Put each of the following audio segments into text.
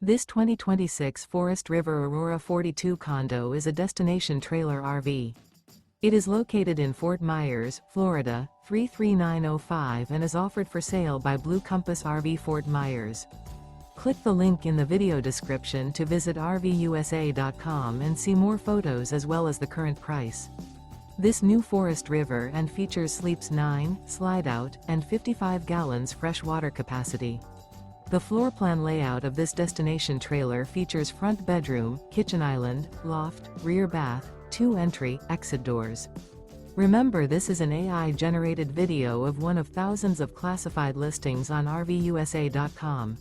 This 2026 Forest River Aurora 42 condo is a destination trailer RV. It is located in Fort Myers, Florida, 33905 and is offered for sale by Blue Compass RV Fort Myers. Click the link in the video description to visit RVUSA.com and see more photos as well as the current price. This new Forest River and features sleeps 9, Slideout, and 55 gallons fresh water capacity. The floor plan layout of this destination trailer features front bedroom, kitchen island, loft, rear bath, 2 entry, exit doors. Remember, this is an AI-generated video of one of thousands of classified listings on RVUSA.com.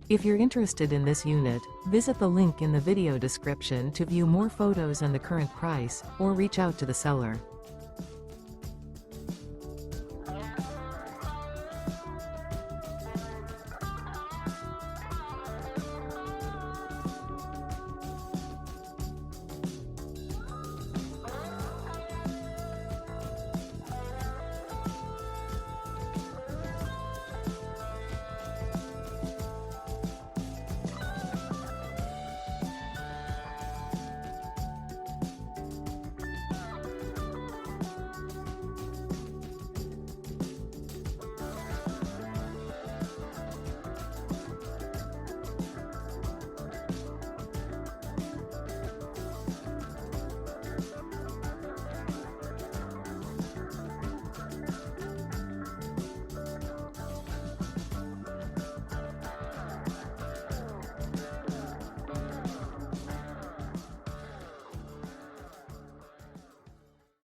If you're interested in this unit, visit the link in the video description to view more photos and the current price, or reach out to the seller.